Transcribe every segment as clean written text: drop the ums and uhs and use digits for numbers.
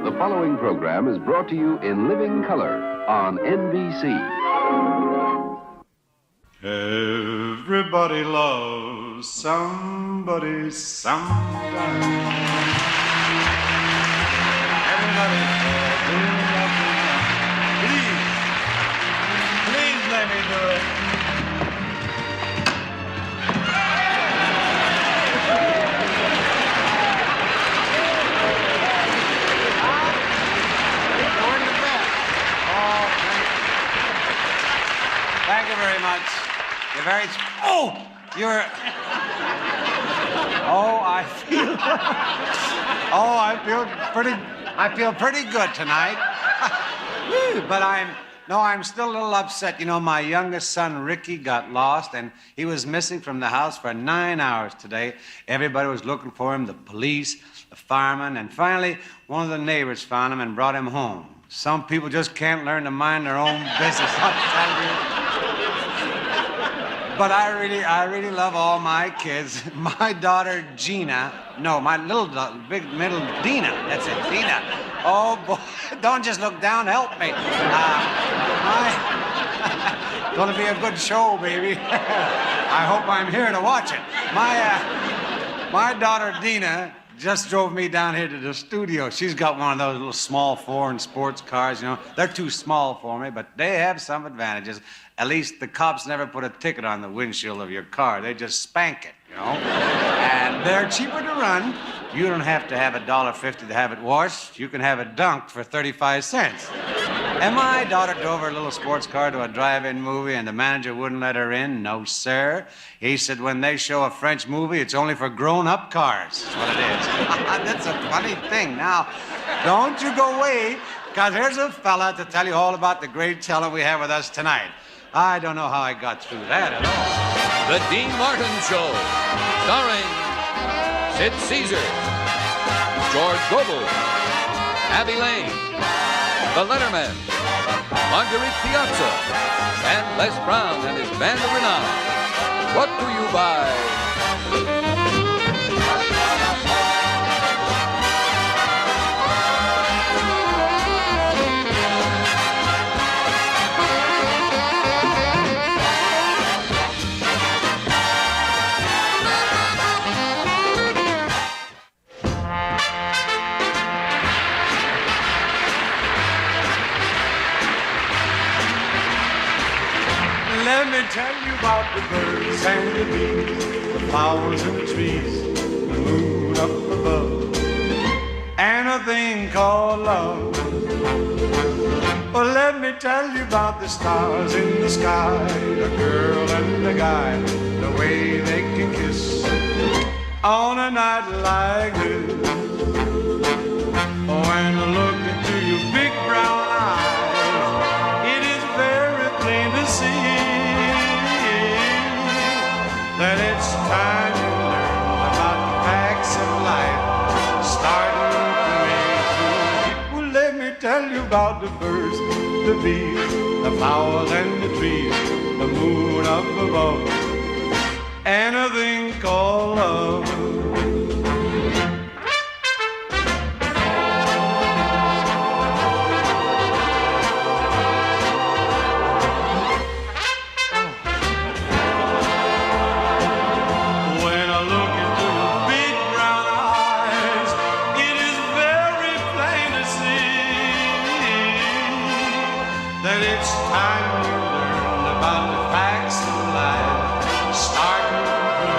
The following program is brought to you in living color on NBC. Everybody loves somebody sometime. Everybody falls in love with me. Please let me do it. Thank you very much. You're very... Oh! You're... Oh, I feel pretty good tonight. But I'm still a little upset. You know, my youngest son, Ricky, got lost, and he was missing from the house for 9 hours today. Everybody was looking for him, the police, the firemen, and finally, one of the neighbors found him and brought him home. Some people just can't learn to mind their own business, I'll tell you. But I really love all my kids. My daughter, Gina. No, my little big middle, Dina. That's it, Dina. Oh, boy. Don't just look down. Help me. Gonna be a good show, baby. I hope I'm here to watch it. My daughter, Dina, just drove me down here to the studio. She's got one of those little small foreign sports cars, you know. They're too small for me, but they have some advantages. At least the cops never put a ticket on the windshield of your car. They just spank it, you know. And they're cheaper to run. You don't have to have $1.50 to have it washed. You can have it dunked for 35 cents. And my daughter drove her little sports car to a drive-in movie, and the manager wouldn't let her in. No, sir. He said when they show a French movie, it's only for grown-up cars. That's what it is. That's a funny thing. Now, don't you go away, because here's a fella to tell you all about the great talent we have with us tonight. I don't know how I got through that at all. The Dean Martin Show, starring Sid Caesar, George Gobel, Abbe Lane, the Lettermen, Marguerite Piazza, and Les Brown and his band of renown. What do you buy? Let me tell you about the birds and the bees, the flowers and the trees, the moon up above, and a thing called love. Well, let me tell you about the stars in the sky, the girl and the guy, the way they can kiss on a night like this. When I look into your big brown eyes, it is very plain to see that it's time you learn about the facts of life, starting to make you. Well, let me tell you about the birds, the bees, the flowers and the trees, the moon up above, and a thing called love. That it's time you learn about the facts of life, starting from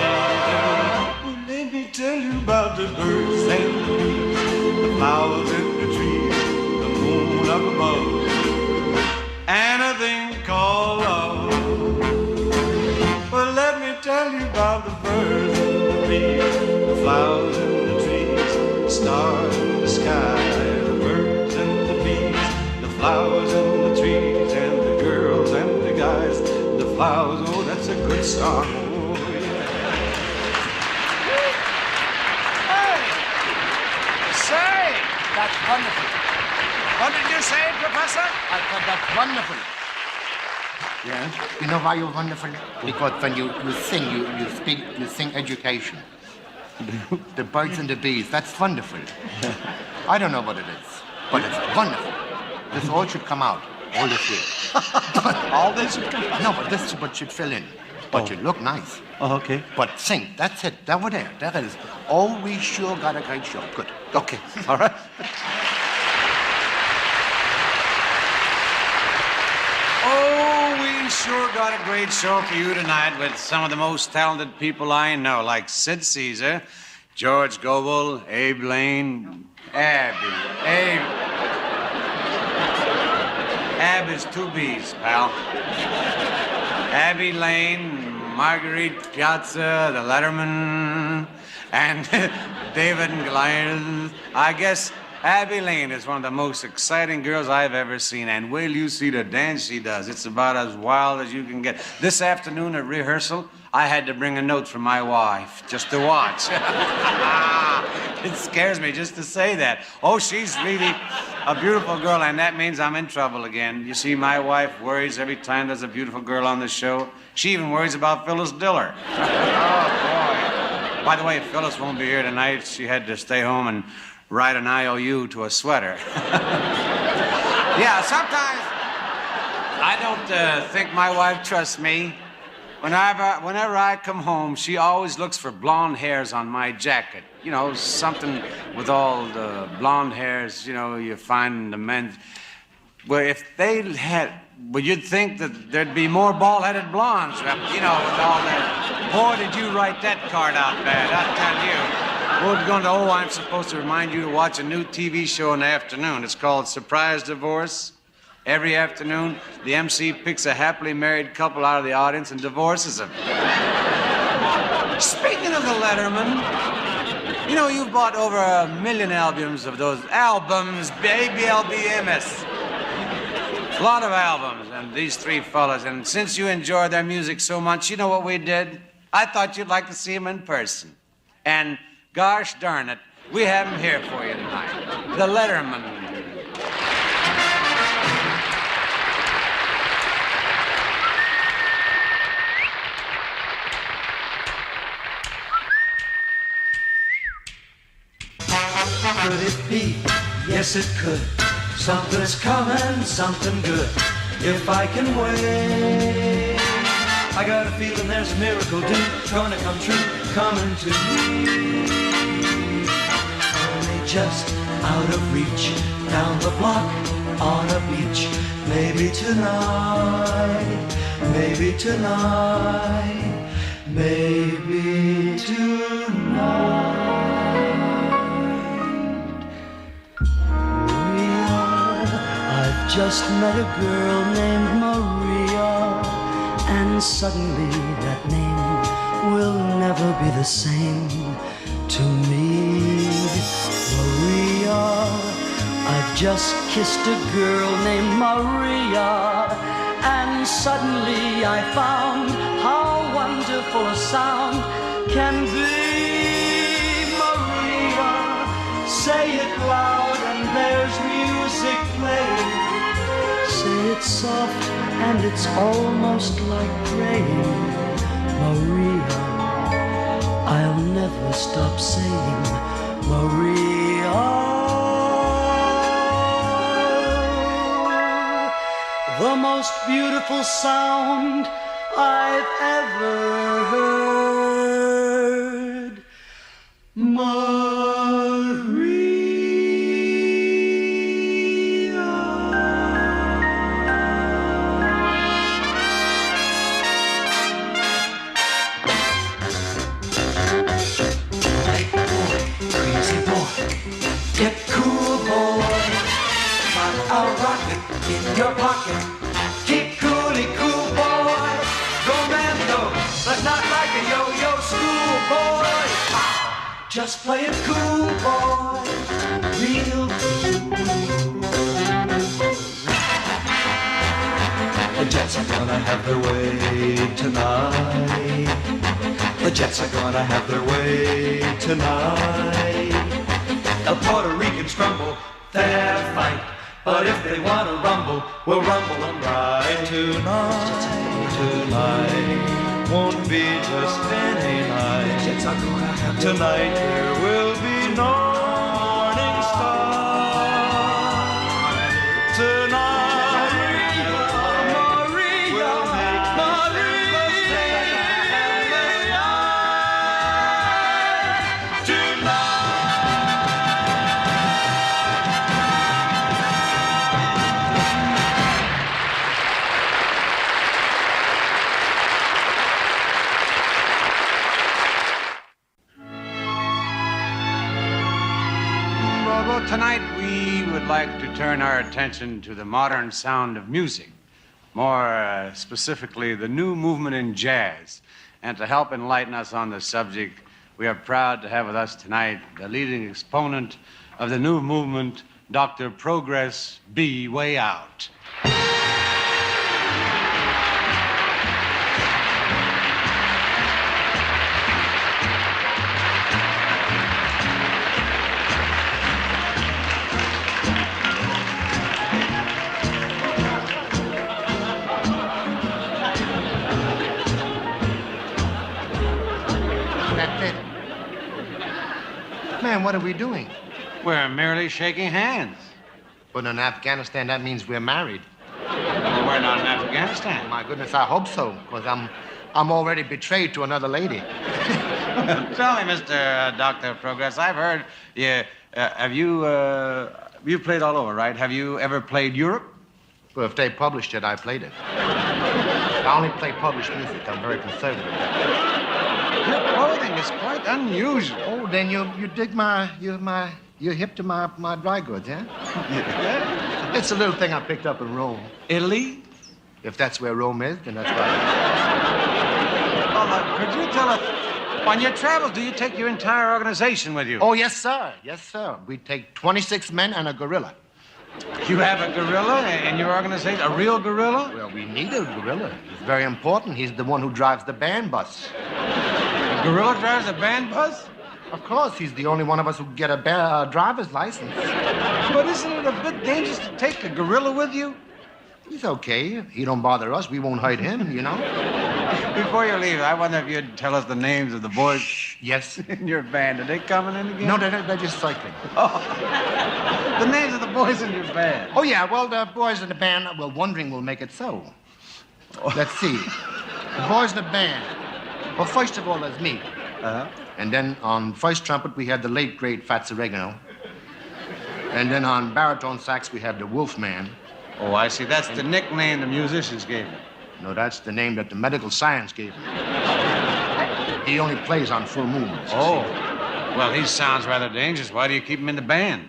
well, let me tell you about the birds and the bees, the flowers and the trees, the moon up above, and a thing called love. Well, let me tell you about the birds and the bees, the flowers and the trees, the stars in the sky, the birds and the bees, the flowers and the trees and the girls and the guys, the flowers. Oh, that's a good song. Oh, yeah. Hey! Say! That's wonderful. What did you say, Professor? I thought that's wonderful. Yeah? You know why you're wonderful? Because when you sing, you speak, you sing education. The birds and the bees, that's wonderful. I don't know what it is. But it's wonderful. This all should come out. All this here. All this should come out. No, but this is what should fill in. But you look nice. Oh, okay. But sing. That's it. That over there. That is. Oh, we sure got a great show. Good. Okay. All right. Oh, we sure got a great show for you tonight with some of the most talented people I know, like Sid Caesar, George Gobel, Abbe Lane, Abbe is two B's, pal. Abbe Lane, Marguerite Piazza, the Lettermen, and David and Goliath. I guess Abbe Lane is one of the most exciting girls I've ever seen, and will you see the dance she does? It's about as wild as you can get. This afternoon at rehearsal, I had to bring a note from my wife just to watch. It scares me just to say that. Oh, she's really a beautiful girl, and that means I'm in trouble again. You see, my wife worries every time there's a beautiful girl on the show. She even worries about Phyllis Diller. Oh, boy. By the way, Phyllis won't be here tonight. She had to stay home and write an IOU to a sweater. Yeah, sometimes I don't think my wife trusts me. Whenever I come home, she always looks for blonde hairs on my jacket. You know, something with all the blonde hairs, you know, you find in the men's. Well, if they had, well, you'd think that there'd be more bald-headed blondes, you know, with all that. Boy, did you write that card out bad, I tell you. We're going to, I'm supposed to remind you to watch a new TV show in the afternoon. It's called Surprise Divorce. Every afternoon, the MC picks a happily married couple out of the audience and divorces them. Speaking of the Lettermen, you know, you've bought over 1 million albums of those albums, ABLBMS. A lot of albums, and these three fellas, and since you enjoy their music so much, you know what we did? I thought you'd like to see them in person. And gosh darn it, we have them here for you tonight. The Lettermen. Could it be? Yes, it could. Something's coming, something good. If I can wait, I got a feeling there's a miracle due, gonna come true, coming to me. Only just out of reach, down the block, on a beach. Maybe tonight, maybe tonight, maybe tonight. Just met a girl named Maria, and suddenly that name will never be the same to me. Maria, I've just kissed a girl named Maria, and suddenly I found how wonderful a sound can be. Maria, say it loud and there's music playing. Say it soft and it's almost like praying. Maria, I'll never stop saying Maria. The most beautiful sound I've ever heard. Maria. Get cool, boy. I'll rock it in your pocket. Keep coolly cool, boy. Go Mando, but not like a yo-yo schoolboy. Just play it cool, boy. Real cool. The Jets are gonna have their way tonight. The Jets are gonna have their way tonight. The Puerto Ricans crumble their fight, but if they want to rumble, we'll rumble and ride tonight. Tonight won't be just any night. Tonight there will be morning stars. Well, tonight we would like to turn our attention to the modern sound of music, more specifically the new movement in jazz. And to help enlighten us on the subject, we are proud to have with us tonight the leading exponent of the new movement, Dr. Progress B. Way Out. Man, what are we doing? We're merely shaking hands. But in Afghanistan, that means we're married. Well, we're not in Afghanistan. My goodness, I hope so, because I'm already betrayed to another lady. Tell me, Mr. Dr. Progress, I've heard you, you've played all over, right? Have you ever played Europe? Well, if they published it, I played it. I only play published music. I'm very conservative. Your clothing is quite unusual. Oh, then you dig you're hip to my dry goods, yeah? Yeah. It's a little thing I picked up in Rome. Italy? If that's where Rome is, then that's right. Well, could you tell us, on your travels, do you take your entire organization with you? Oh, yes, sir. Yes, sir. We take 26 men and a gorilla. You have a gorilla in your organization? A real gorilla? Well, we need a gorilla. He's very important. He's the one who drives the band bus. A gorilla drives a band bus? Of course, he's the only one of us who can get a driver's license. But isn't it a bit dangerous to take a gorilla with you? He's okay. He don't bother us. We won't hurt him, you know? Before you leave, I wonder if you'd tell us the names of the boys Yes. in your band. Are they coming in again? No, they're just cycling. Oh. The names of the boys in your band. Oh, yeah. Well, the boys in the band, well, wondering will make it so. Let's see. The boys in the band. Well, first of all, there's me. Uh-huh. And then on first trumpet, we had the late, great Fats Oregano. And then on baritone sax, we had the Wolfman. Oh, I see. That's the nickname the musicians gave him. No, that's the name that the medical science gave him. He only plays on full moons. Oh. Well, he sounds rather dangerous. Why do you keep him in the band?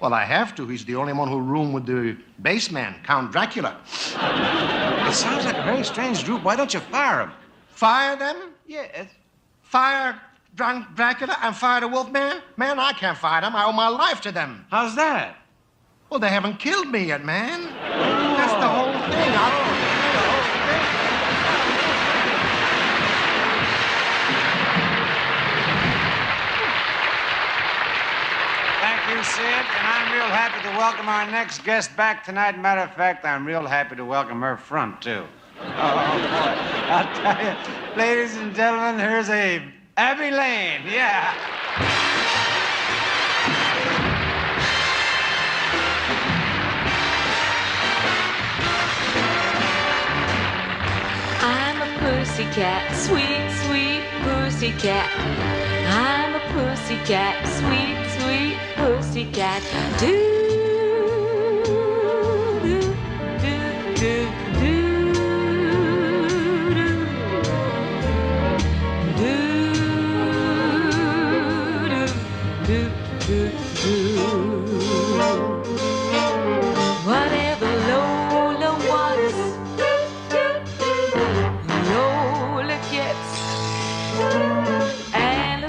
Well, I have to. He's the only one who roomed with the bass man, Count Dracula. It sounds like a very strange group. Why don't you fire him? Fire them? Yes. Fire Dracula and fire the Wolfman? Man, I can't fire them. I owe my life to them. How's that? Well, they haven't killed me yet, man. That's the whole thing. Thank you, Sid. And I'm real happy to welcome our next guest back tonight. Matter of fact, I'm real happy to welcome her front, too. Oh, boy. I'll tell you. Ladies and gentlemen, here's Abbe Lane. Yeah. I'm a pussycat, sweet, sweet pussycat. I'm a pussycat, sweet, sweet pussycat. Do, do, do, do, do, do, do, do, do. Whatever Lola wants, Lola gets. And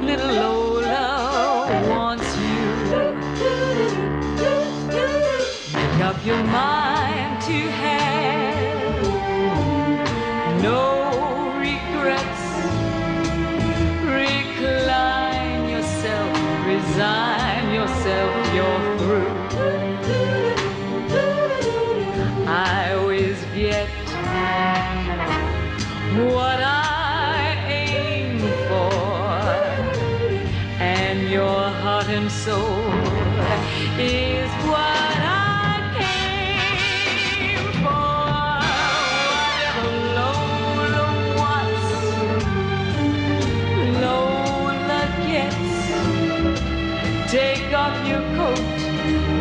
little Lola wants you. Make up your mind to have no regrets. Recline yourself, resign yourself, you're through. I always get what I aim for, and your heart and soul is what I came for. Whatever Lola wants, Lola gets. Take off your coat,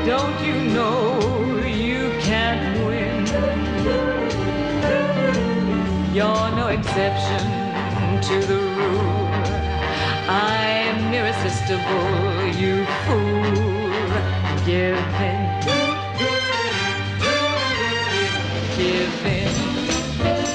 don't you know you can't win? You're no exception to the rule. I'm nearest irresistible, you fool. Give in. Give in.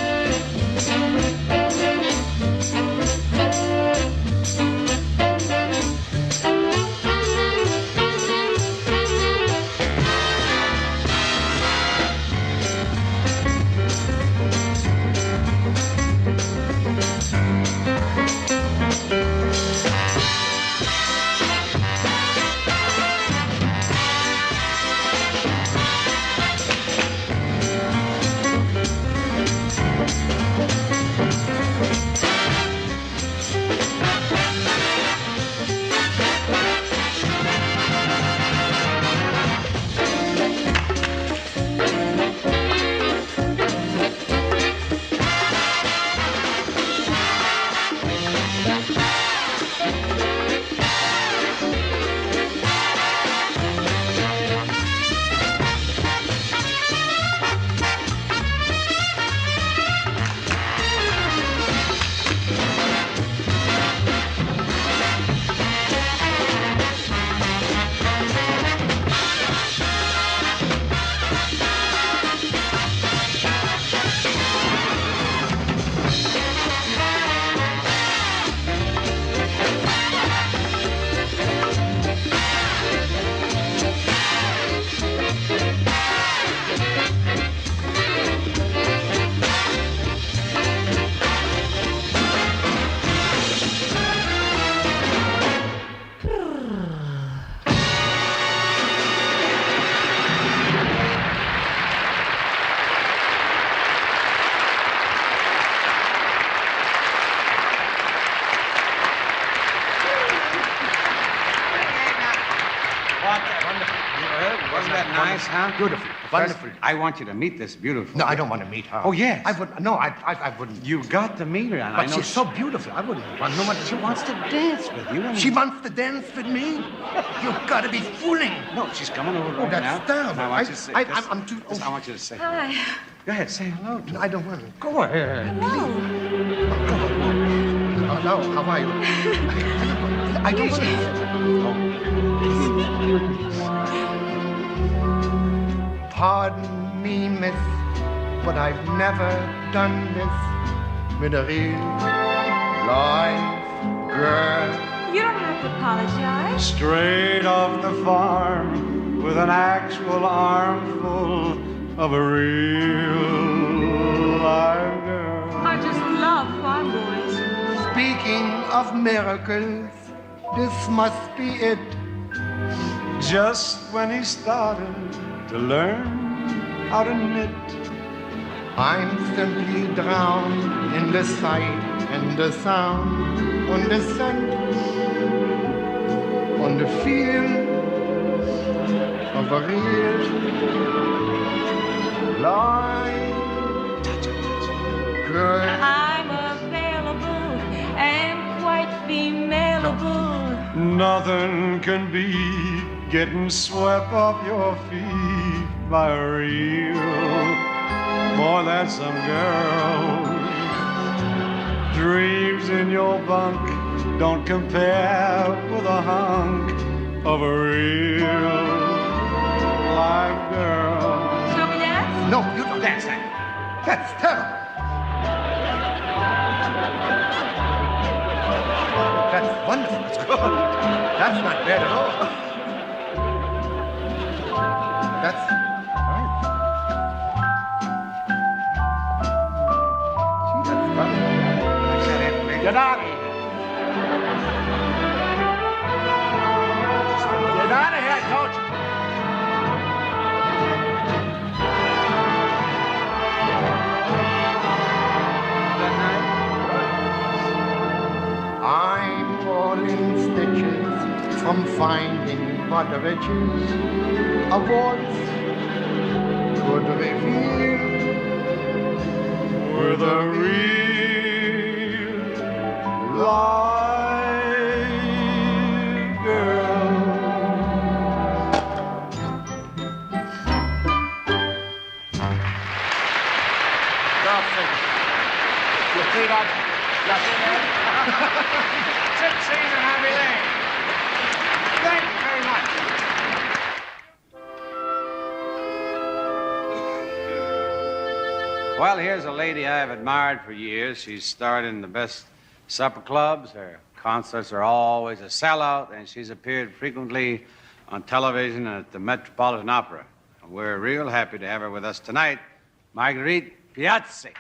Wasn't that nice, huh? Beautiful. Wonderful. I want you to meet this beautiful. No, I don't want to meet her. Oh, yes. I would. No, I wouldn't. You've got to meet her, and I But know she's so beautiful. I wouldn't want no one. she wants to dance with you. She wants to dance with me? You've got to be fooling. No, she's coming over Oh, right that's now. terrible. And I want you to say, I'm too. this, I want you to say. Hi. Go ahead, say hello. No, I don't want to. Go ahead. Hello. Hello, how are you? I don't want to. Pardon me, miss, but I've never done this with a real live girl. You don't have to apologize. Straight off the farm with an actual armful of a real live girl. I just love farm boys. Speaking of miracles, this must be it. Just when he started to learn how to knit, I'm simply drowned in the sight and the sound, on the scent, on the feel of a real live girl. I'm available and quite femaleable. nothing can be getting swept off your feet by a real boy. That's some girl. Dreams in your bunk don't compare with a hunk of a real live girl. Shall we dance? No, you don't dance that. That's terrible. That's wonderful. That's good. That's not bad at all. That's right. Gee, that's funny. Get out of here. Get out of here, I told you. I'm all in stitches from finding what the riches of waltz could reveal. With a real live girl. Stop singing. You see that? Sid Caesar and Abbe Lane. Well, here's a lady I've admired for years. She's starred in the best supper clubs. Her concerts are always a sellout, and she's appeared frequently on television and at the Metropolitan Opera. We're real happy to have her with us tonight, Marguerite Piazzi.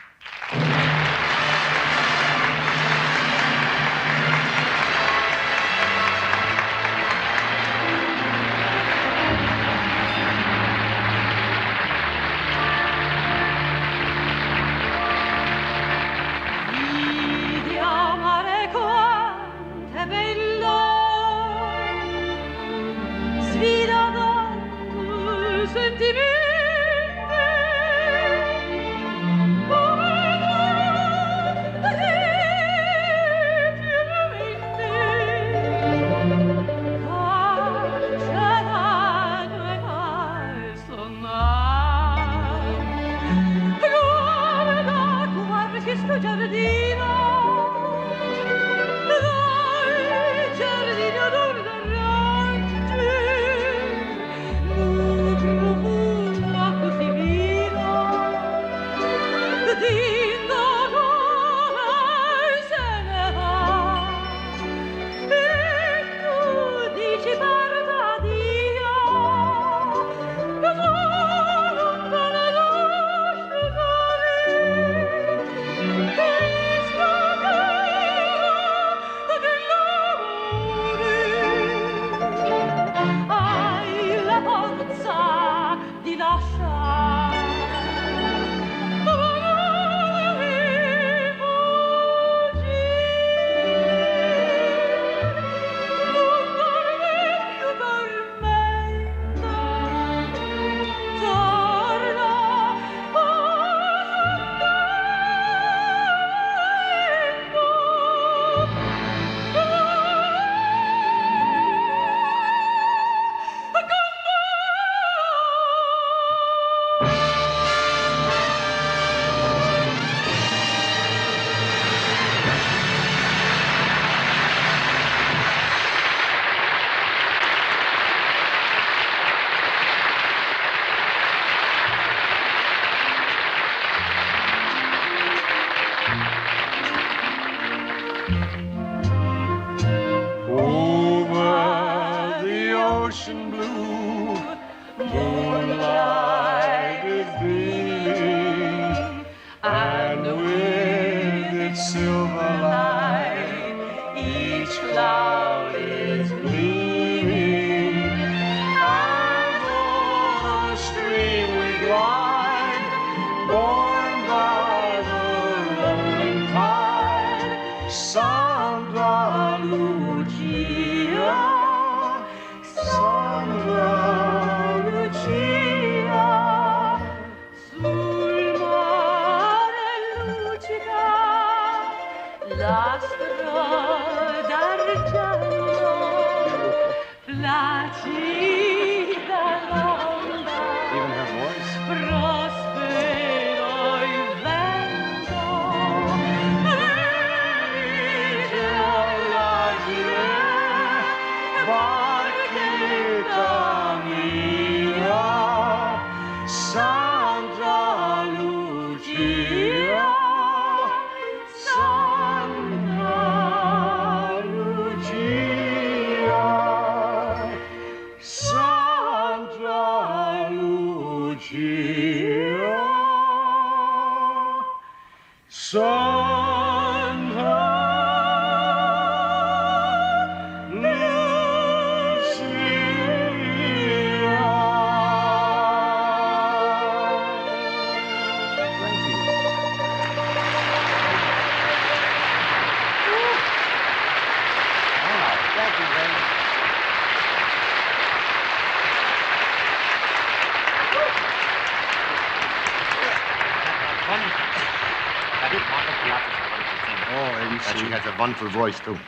She has a wonderful voice, too.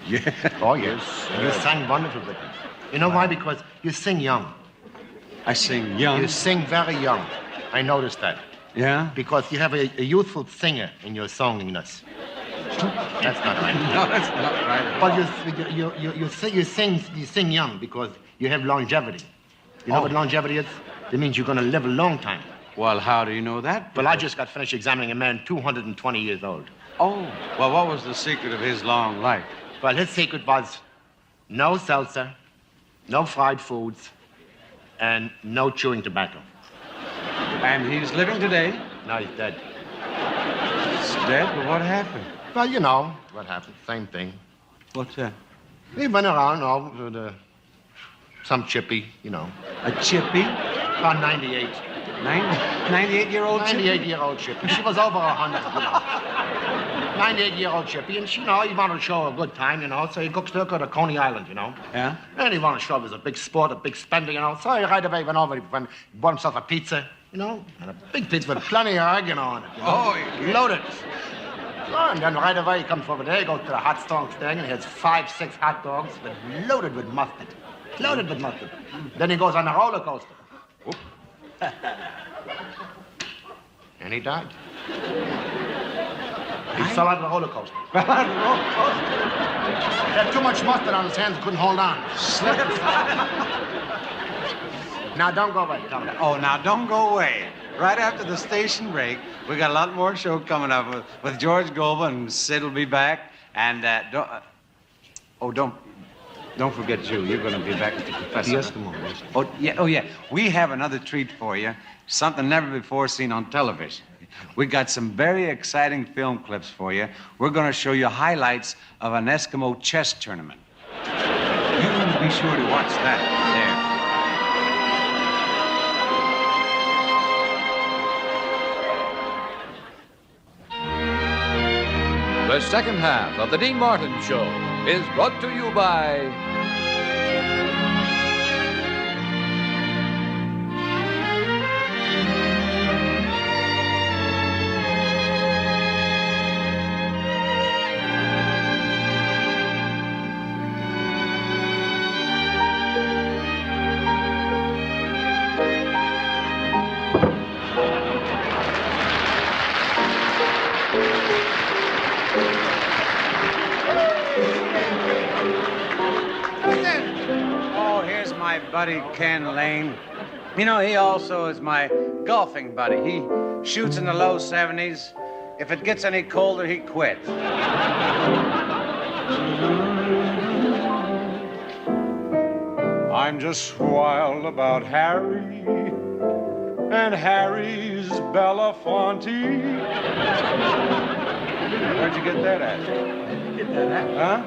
Yeah. Oh, yes. And you sang wonderfully. You know why? Because you sing young. I sing young? You sing very young. I noticed that. Yeah? Because you have a youthful singer in your songiness. That's not right. No, that's not right. But you sing young because you have longevity. You know what longevity is? That means you're going to live a long time. Well, how do you know that? Well, I just got finished examining a man 220 years old. Oh, well, what was the secret of his long life? Well, his secret was no seltzer, no fried foods, and no chewing tobacco. And he's living today? No, he's dead. He's dead? But what happened? Well, you know what happened. Same thing. What's that? He went around, with some chippy, you know. A chippy? About 98. 98-year-old chippy? 98-year-old chippy. She was over 100, you know. 98-year-old chippy, and she, he wanted to show her a good time, so he took her to Coney Island, Yeah? And he wanted to show her it was a big sport, a big spender, so he right away went over, he bought himself a pizza, and a big pizza with plenty of egg, on it. Oh, loaded. And then right away he comes over there, he goes to the hot dogs thing, and he has 5, 6 hot dogs loaded with mustard. Loaded with mustard. Then he goes on the roller coaster. And he died. He fell out of the roller coaster. Fell out of the roller coaster? He had too much mustard on his hands, couldn't hold on. Slipped. Now, don't go away. Tell me. Oh, now, don't go away. Right after the station break, we got a lot more show coming up with George Gobel, and Sid will be back. And don't forget Jew. You're going to be back with the professor. Yes, tomorrow. Oh yeah. We have another treat for you. Something never before seen on television. We got some very exciting film clips for you. We're going to show you highlights of an Eskimo chess tournament. You be sure to watch that. There. The second half of the Dean Martin Show is brought to you by buddy Ken Lane. He also is my golfing buddy. He shoots in the low 70s. If it gets any colder, he quits. I'm just wild about Harry and Harry's Belafonte. Where'd you get that at? Get that at? Huh?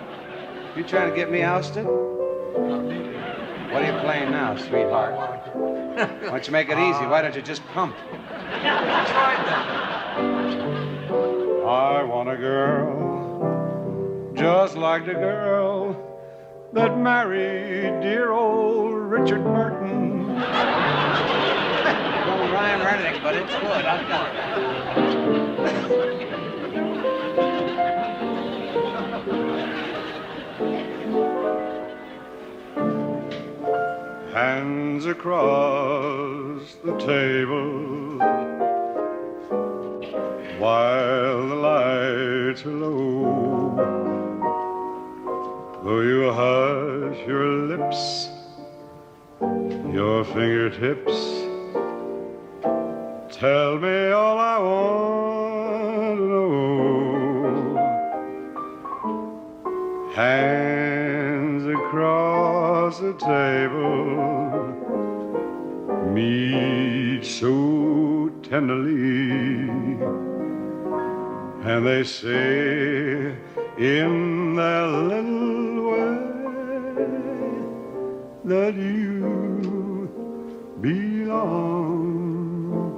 You trying to get me ousted? What are you playing now, sweetheart? Why don't you make it easy? Why don't you just pump? I want a girl just like the girl that married dear old Richard Burton. Don't rhyme or anything, but it's good. I've got it. Hands across the table while the lights are low. Though you hush your lips, your fingertips tell me all I want to know. Hands across the table meet so tenderly, and they say in their little way that you belong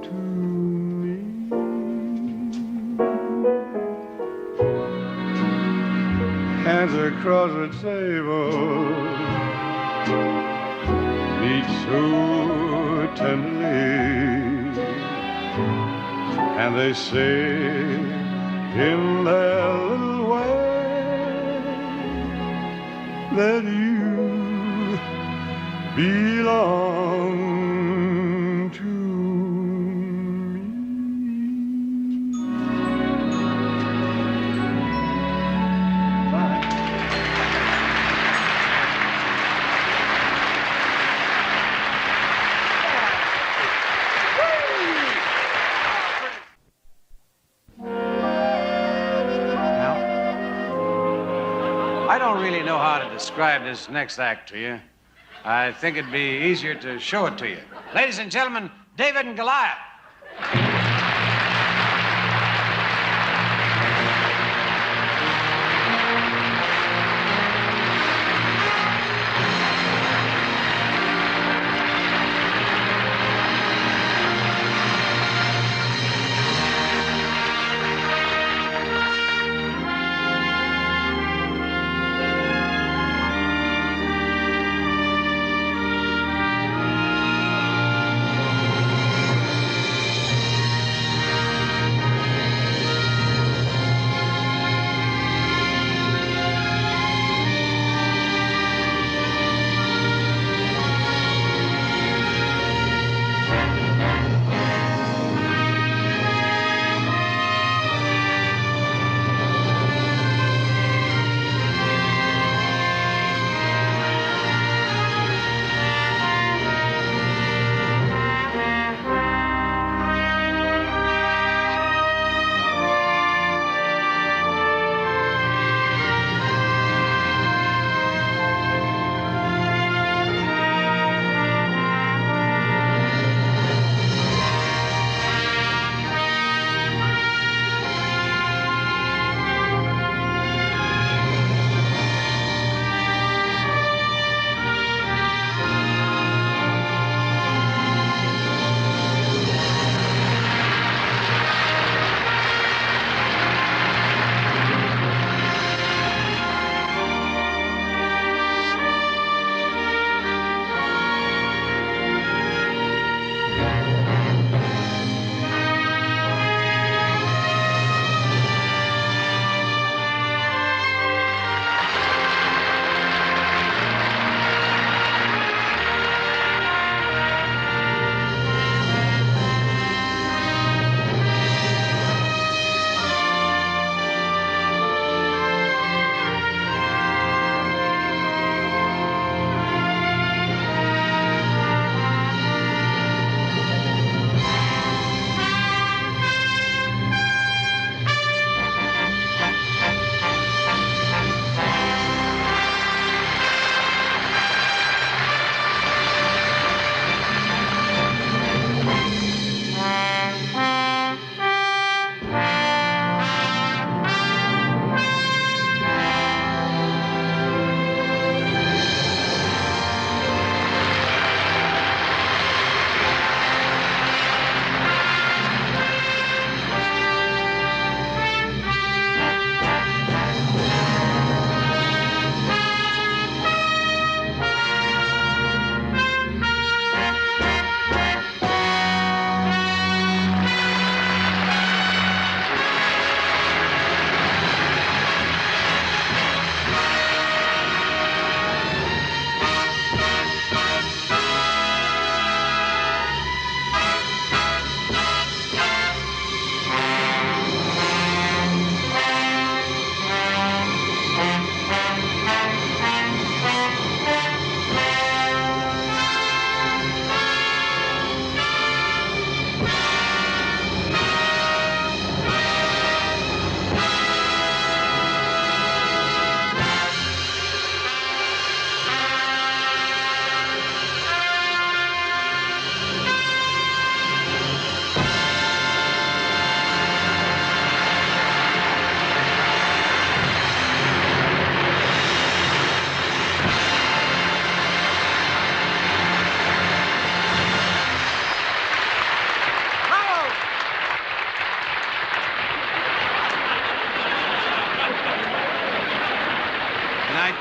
to me. Hands across the table meet so tenderly, and they say in their little way that you belong to me. Bye. describe this next act to you. I think it'd be easier to show it to you. Ladies and gentlemen, David and Goliath.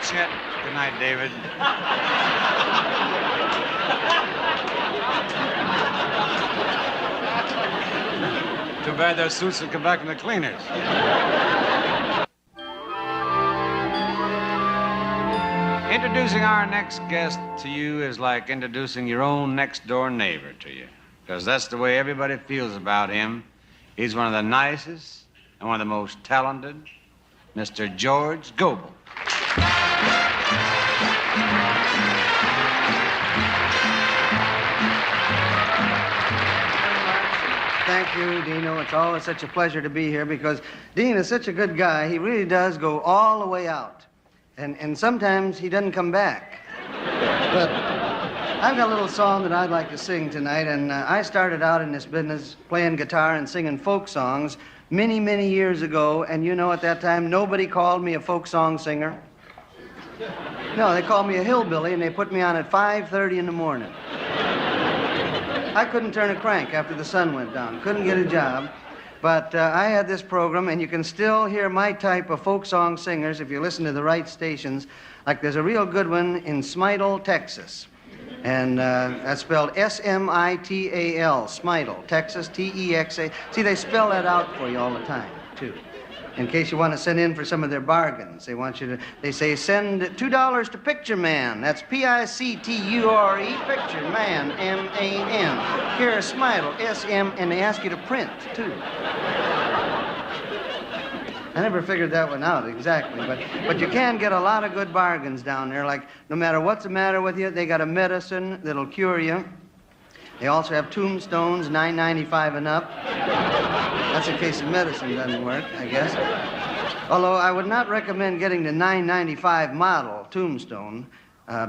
Chet. Good night, David. Too bad those suits will come back in the cleaners. Introducing our next guest to you is like introducing your own next-door neighbor to you, because that's the way everybody feels about him. He's one of the nicest and one of the most talented, Mr. George Gobel. Thank you, Dino. It's always such a pleasure to be here because Dean is such a good guy. He really does go all the way out. And sometimes he doesn't come back. But I've got a little song that I'd like to sing tonight, and I started out in this business playing guitar and singing folk songs many, many years ago, and you know, at that time, nobody called me a folk song singer. No, they called me a hillbilly, and they put me on at 5:30 in the morning. I couldn't turn a crank after the sun went down, couldn't get a job. But I had this program, and you can still hear my type of folk song singers if you listen to the right stations. Like there's a real good one in Smidle, Texas. And that's spelled S-M-I-T-A-L, Smidle, Texas, T-E-X-A. See, they spell that out for you all the time, too. In case you want to send in for some of their bargains. They say send $2 to Picture Man. That's P-I-C-T-U-R-E, Picture Man, M-A-N. Here, Smidle, S-M, and they ask you to print, too. I never figured that one out exactly, but you can get a lot of good bargains down there. Like, no matter what's the matter with you, they got a medicine that'll cure you. They also have tombstones, $9.95 and up. That's in case the medicine doesn't work, I guess. Although I would not recommend getting the $9.95 model tombstone,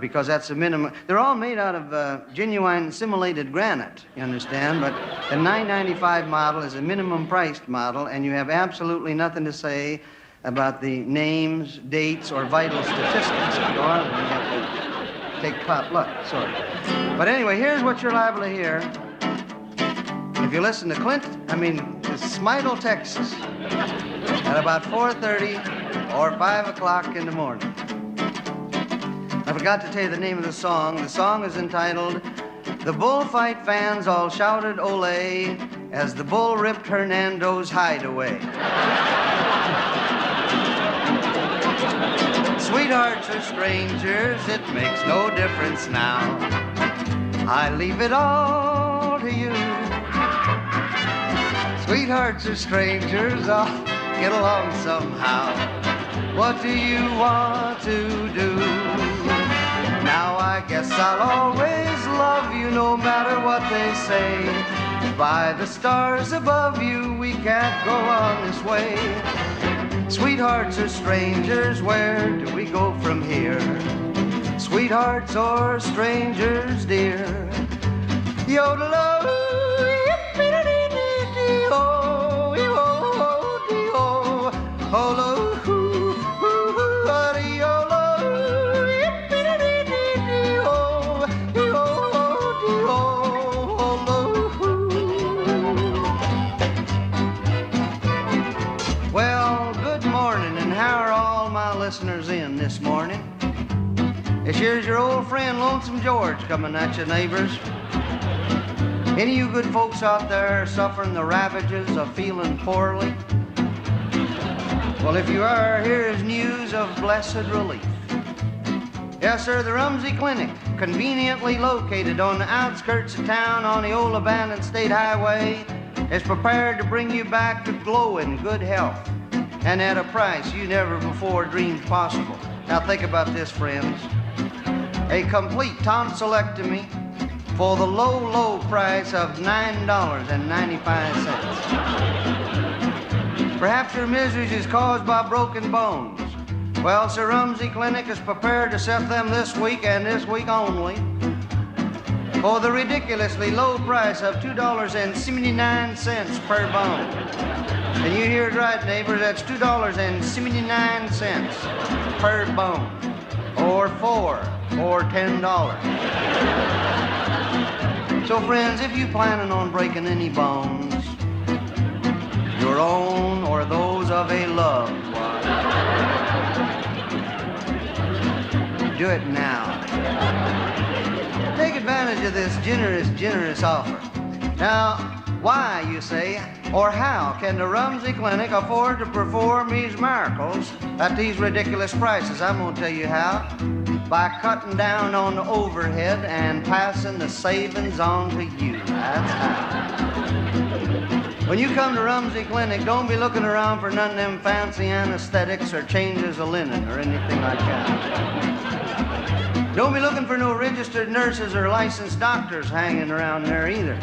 because that's the minimum. They're all made out of genuine simulated granite, you understand? But the $9.95 model is a minimum priced model, and you have absolutely nothing to say about the names, dates, or vital statistics. If you are, then you have to take pot luck, sort of. But anyway, here's what you're liable to hear. If you listen to Smidle, Texas, at about 4:30 or 5 o'clock in the morning. I forgot to tell you the name of the song. The song is entitled, "The Bullfight Fans All Shouted Olay as the Bull Ripped Hernando's Hideaway." Sweethearts or strangers, it makes no difference now. I leave it all to you. Sweethearts or strangers, I'll get along somehow. What do you want to do? Now I guess I'll always love you no matter what they say. By the stars above you, we can't go on this way. Sweethearts or strangers, where do we go from here? Sweethearts or strangers, dear. Yodel-o, yippee-dee-dee-dee-oh, yo-ho-dee-oh, holo-hoo, hoo-hoo-hoo-dee-oh, yippee-dee-dee-dee-oh, yo-ho-dee-oh, holo-hoo. Well, good morning, and how are all my listeners in this morning? This here's your old friend Lonesome George coming at you, neighbors. Any of you good folks out there suffering the ravages of feeling poorly? Well, if you are, here is news of blessed relief. Yes, sir, the Rumsey Clinic, conveniently located on the outskirts of town on the old abandoned state highway, is prepared to bring you back to glowing good health, and at a price you never before dreamed possible. Now think about this, friends. A complete tonsillectomy for the low, low price of $9.95. Perhaps your miseries is caused by broken bones. Well, Sir Rumsey Clinic is prepared to set them this week and this week only for the ridiculously low price of $2.79 per bone. And you hear it right, neighbors, that's $2.79 per bone, or $4 or $10. So, friends, if you're planning on breaking any bones, your own or those of a loved one, do it now. Take advantage of this generous offer. Now, why, you say, or how can the Rumsey Clinic afford to perform these miracles at these ridiculous prices? I'm going to tell you how. By cutting down on the overhead and passing the savings on to you. That's how. When you come to Rumsey Clinic, don't be looking around for none of them fancy anesthetics or changes of linen or anything like that. Don't be looking for no registered nurses or licensed doctors hanging around there either,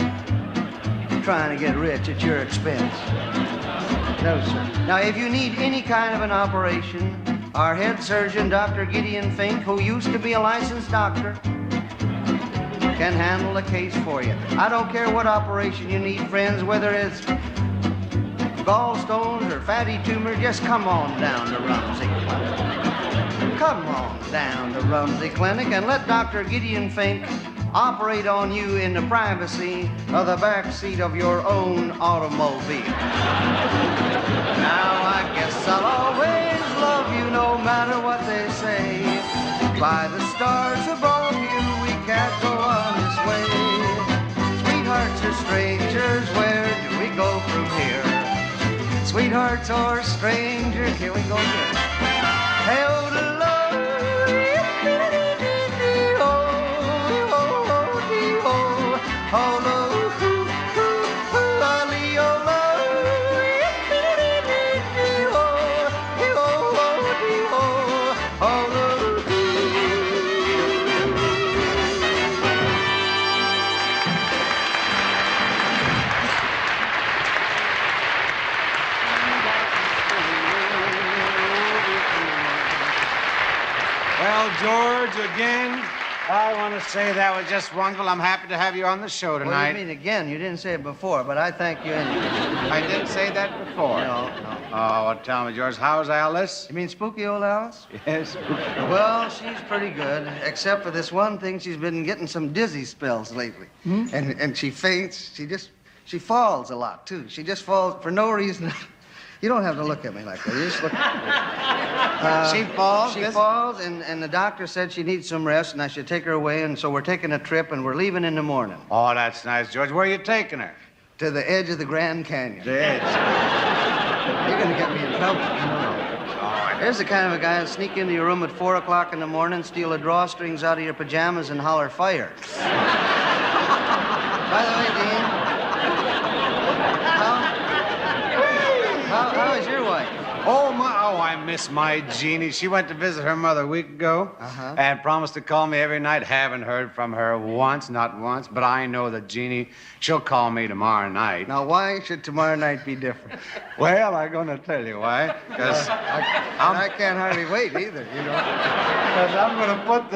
trying to get rich at your expense. No, sir. Now, if you need any kind of an operation, Our head surgeon, Dr. Gideon Fink, who used to be a licensed doctor, can handle the case for you. I don't care what operation you need, friends, whether it's gallstones or fatty tumor, just come on down to Rumsey Clinic. Come on down to Rumsey Clinic and let Dr. Gideon Fink operate on you in the privacy of the back seat of your own automobile. Now I guess I'll always love you no matter what they say. By the stars above you, we can't go on this way. Sweethearts or strangers, where do we go from here? Sweethearts or strangers, here we go again. Hey, oh, the love. Well, George, again, I want to say that was just wonderful. I'm happy to have you on the show tonight. What do you mean again? You didn't say it before, but I thank you anyway. I didn't say that before. No. Oh, well, tell me, George, how's Alice? You mean spooky old Alice? Yes. Well, she's pretty good, except for this one thing. She's been getting some dizzy spells lately. And she faints. She falls a lot, too. She just falls for no reason. You don't have to look at me like that. You just look at me. She falls? She falls, and the doctor said she needs some rest, and I should take her away, and so we're taking a trip, and we're leaving in the morning. Oh, that's nice, George. Where are you taking her? To the edge of the Grand Canyon. The edge. You're going to get me in trouble. No. There's the kind of a guy who'll sneak into your room at 4 o'clock in the morning, steal the drawstrings out of your pajamas, and holler fire. By the way, Dean, how is your wife? Oh, I miss my Jeannie. She went to visit her mother a week ago and promised to call me every night. Haven't heard from her not once, but I know that Jeannie, she'll call me tomorrow night. Now, why should tomorrow night be different? Well, I'm going to tell you why. Because I can't hardly wait either, you know. Because I'm going to put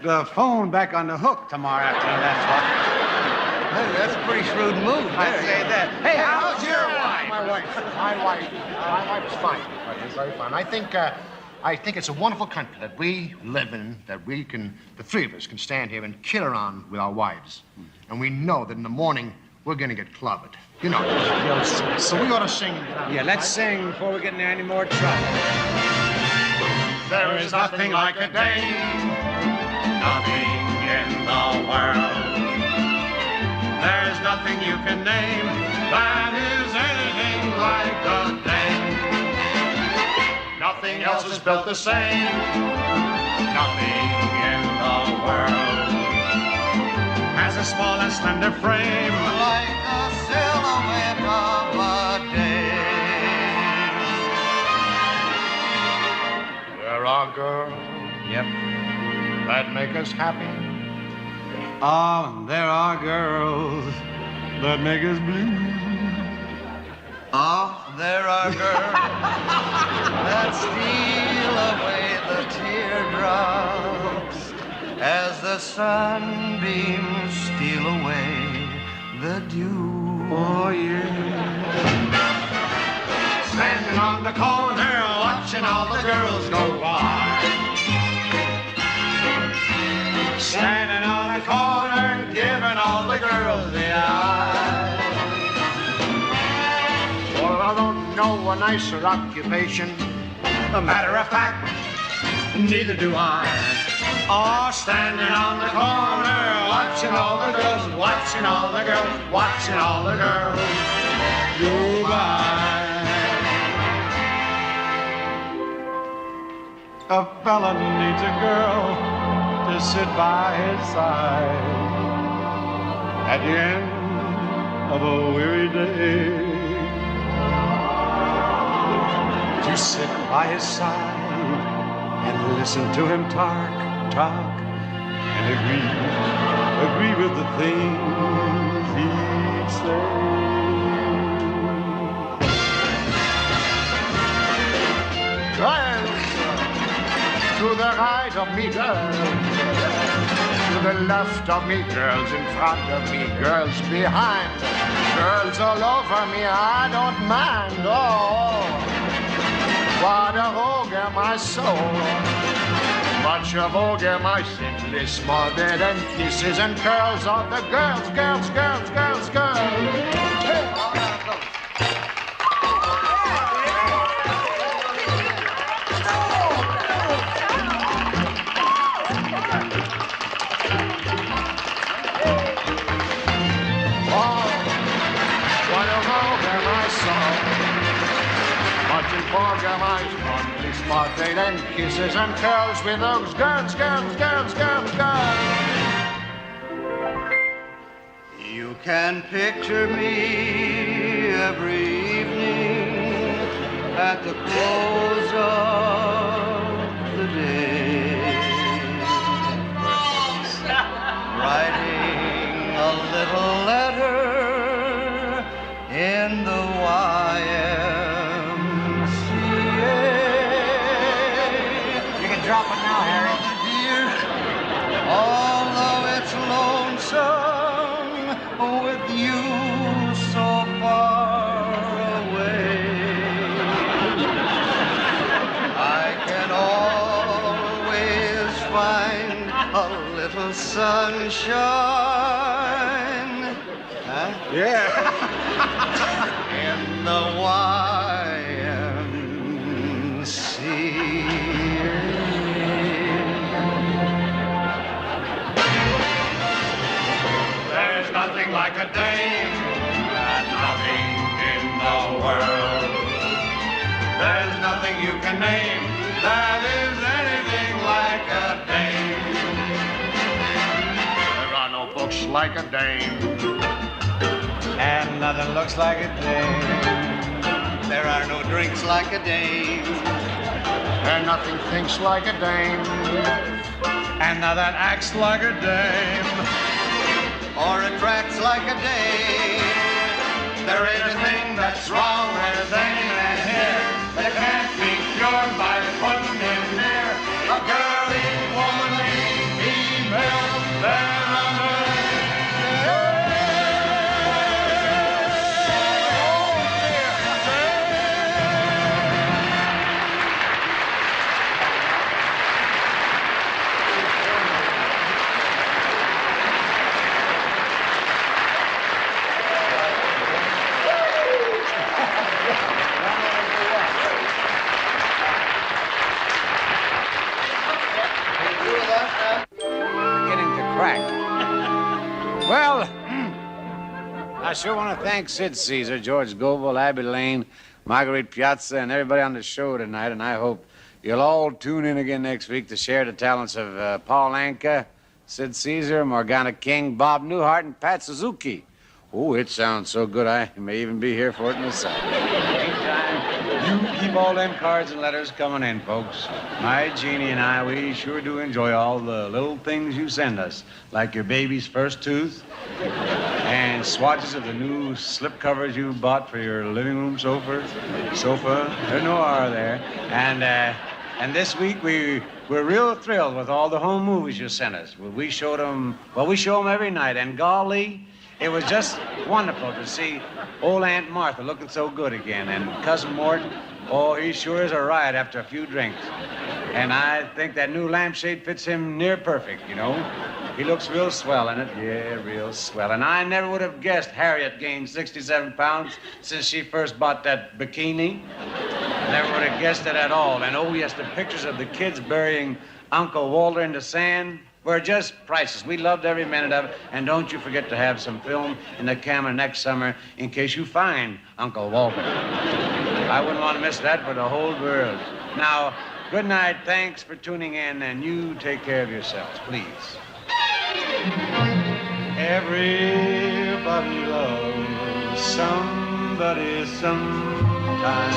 the phone back on the hook tomorrow afternoon, that's why. Hey, that's a pretty shrewd move. I say that. Hey, how's your wife? My wife is fine. She's very fine. I think it's a wonderful country that we live in, that we can, the three of us can stand here and kid around with our wives. And we know that in the morning, we're going to get clobbered. You know. So we ought to sing and get out. Yeah, let's sing before we get into any more trouble. There is nothing like a day, Nothing in the world. There's nothing you can name that is anything like a day. Nothing else is built the same. Nothing in the world has a small and slender frame Like the silhouette of a day. There are girls that make us happy. Oh, there are girls that make us blue. Oh, there are girls that steal away the teardrops as the sunbeams steal away the dew. Oh, yeah. Standing on the corner, watching all the girls go by. Standing on the corner, giving all the girls the eye. Well, I don't know a nicer occupation. A matter of fact, neither do I. Oh, standing on the corner, watching all the girls, watching all the girls, watching all the girls go by. A fella needs a girl to sit by his side at the end of a weary day. To sit by his side and listen to him talk, and agree with the things he'd say. Trials To the right of me, girls. To the left of me, girls in front of me, girls behind. Girls all over me, I don't mind. Oh, what a ogre my soul. Much of ogre my simply smothered and kisses and curls of the girls, girls, girls, girls, girls. Hey. Smothered and kisses and curls with those girls, girls, girls, girls, girls. You can picture me every evening at the close of the day, writing a little letter in the Drop it now, Harry. Dear, although it's lonesome with you so far away, I can always find a little sunshine. Huh? Yeah. In the YMCA. Nothing like a dame, nothing in the world. There's nothing you can name that is anything like a dame. There are no books like a dame. And nothing looks like a dame. There are no drinks like a dame. And nothing thinks like a dame. And now that acts like a dame. Or attracts like a dame. There ain't a thing that's wrong with any man here that can't be cured by putting him near a girly, womanly, female, then Well, I sure want to thank Sid Caesar, George Gobel, Abbe Lane, Marguerite Piazza, and everybody on the show tonight, and I hope you'll all tune in again next week to share the talents of Paul Anka, Sid Caesar, Morgana King, Bob Newhart, and Pat Suzuki. Oh, it sounds so good I may even be here for it myself. Meantime, you keep all them cards and letters coming in, folks. My Jeannie and I, we sure do enjoy all the little things you send us, like your baby's first tooth, and swatches of the new slip covers you bought for your living room sofa. There's no R there. And this week we're real thrilled with all the home movies you sent us. We show them every night, and golly, it was just wonderful to see old Aunt Martha looking so good again, and Cousin Mort, oh, he sure is a riot after a few drinks. And I think that new lampshade fits him near perfect, you know. He looks real swell in it. Yeah, real swell. And I never would have guessed Harriet gained 67 pounds since she first bought that bikini. Never would have guessed it at all. And oh, yes, the pictures of the kids burying Uncle Walter in the sand were just priceless. We loved every minute of it. And don't you forget to have some film in the camera next summer in case you find Uncle Walter. I wouldn't want to miss that for the whole world. Now, good night. Thanks for tuning in, and you take care of yourselves, please. Everybody loves somebody sometime.